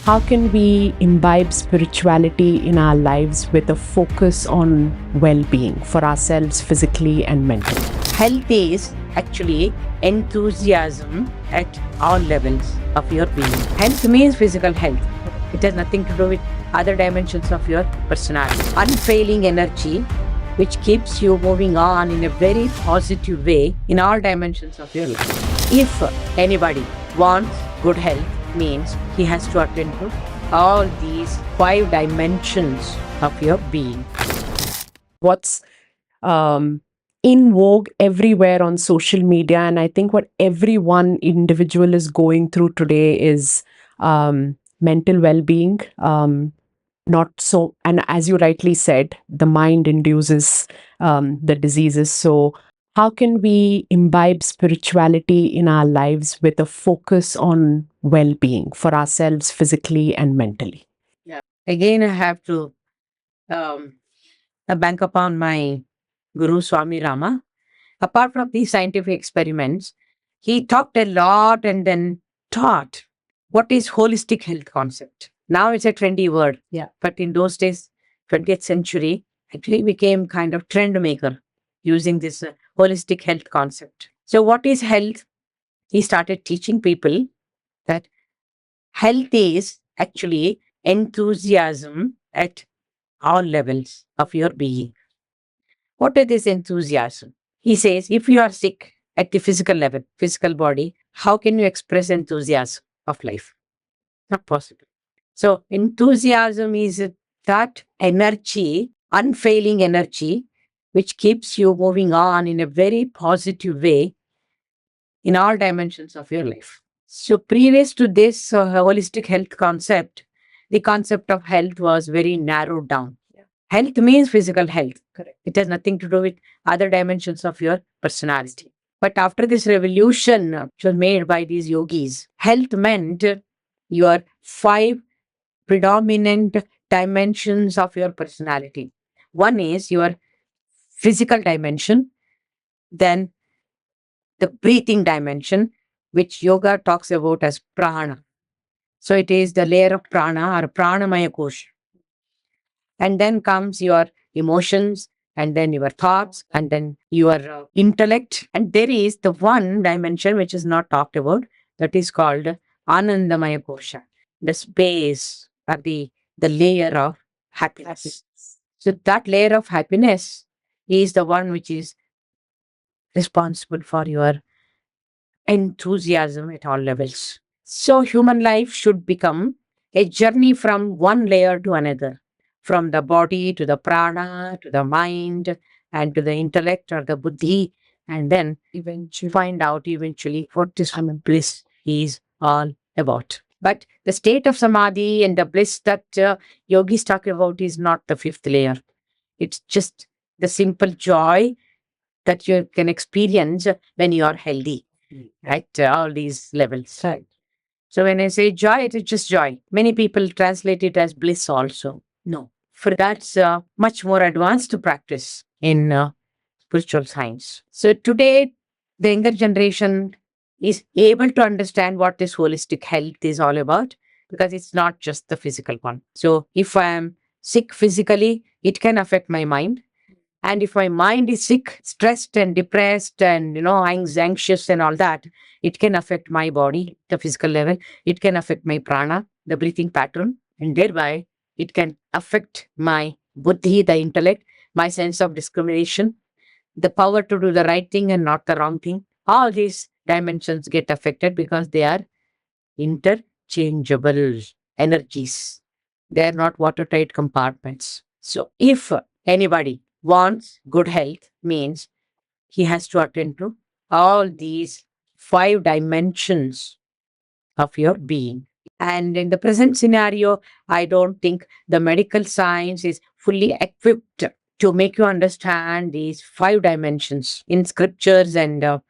How can we imbibe spirituality in our lives with a focus on well-being for ourselves physically and mentally? Health is actually enthusiasm at all levels of your being. Health means physical health. It has nothing to do with other dimensions of your personality. Unfailing energy, which keeps you moving on in a very positive way in all dimensions of your life. If anybody wants good health, means he has to attend to all these 5 dimensions of your being. What's in vogue everywhere on social media, and I think what every one individual is going through today is mental well-being. Not so, and as you rightly said, the mind induces the diseases. So how can we imbibe spirituality in our lives with a focus on well-being for ourselves physically and mentally? Again, I have to bank upon my Guru Swami Rama. Apart from these scientific experiments, he talked a lot and then taught what is holistic health concept. Now it's a trendy word. Yeah. But in those days, 20th century, actually became kind of trend maker using this holistic health concept. So what is health? He started teaching people that health is actually enthusiasm at all levels of your being. What is this enthusiasm? He says, if you are sick at the physical level, physical body, how can you express enthusiasm of life? Not possible. So, enthusiasm is that energy, unfailing energy, which keeps you moving on in a very positive way in all dimensions of your life. So, previous to this holistic health concept, the concept of health was very narrowed down. Health means physical health. Correct. It has nothing to do with other dimensions of your personality. But after this revolution, which was made by these yogis, health meant your 5 predominant dimensions of your personality. One is your physical dimension, then the breathing dimension, which yoga talks about as prana. So it is the layer of prana or pranamaya kosha. And then comes your emotions, and then your thoughts, and then your intellect. And there is the one dimension which is not talked about, that is called Anandamaya Kosha, the space or the layer of happiness. So that layer of happiness is the one which is responsible for your enthusiasm at all levels. So human life should become a journey from one layer to another, from the body to the prana, to the mind, and to the intellect or the buddhi, and then eventually find out what this bliss is all about. But the state of samadhi and the bliss that yogis talk about is not the 5th layer. It's just the simple joy that you can experience when you are healthy, right? All these levels. Right. So when I say joy, it is just joy. Many people translate it as bliss also. No, for that's much more advanced to practice in spiritual science. So today, the younger generation is able to understand what this holistic health is all about, because it's not just the physical one. So if I am sick physically, it can affect my mind. And if my mind is sick, stressed and depressed and, anxious and all that, it can affect my body, the physical level. It can affect my prana, the breathing pattern. And thereby, it can affect my buddhi, the intellect, my sense of discrimination, the power to do the right thing and not the wrong thing. All these dimensions get affected because they are interchangeable energies. They are not watertight compartments. So if anybody wants good health, means he has to attend to all these 5 dimensions of your being. And in the present scenario, I don't think the medical science is fully equipped to make you understand these 5 dimensions. In scriptures and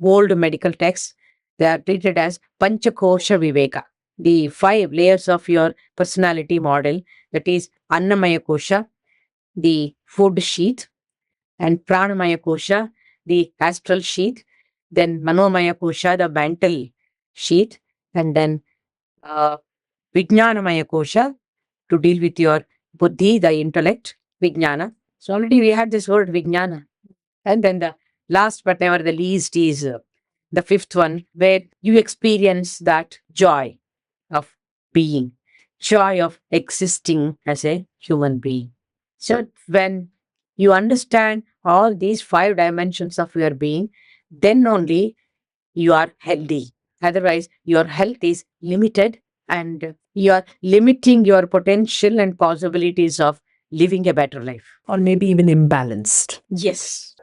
old medical texts, they are treated as Panchakosha Viveka, the 5 layers of your personality model, that is Annamaya Kosha, the food sheath, and Pranamaya Kosha, the astral sheath, then Manomaya Kosha, the mental sheath, and then Vijnanamaya Kosha to deal with your buddhi, the intellect, Vijnana. So already we had this word Vijnana. And then the last but never the least is the fifth one, where you experience that joy of being, joy of existing as a human being. So when you understand all these five dimensions of your being, then only you are healthy. Otherwise, your health is limited and you are limiting your potential and possibilities of living a better life. Or maybe even imbalanced. Yes.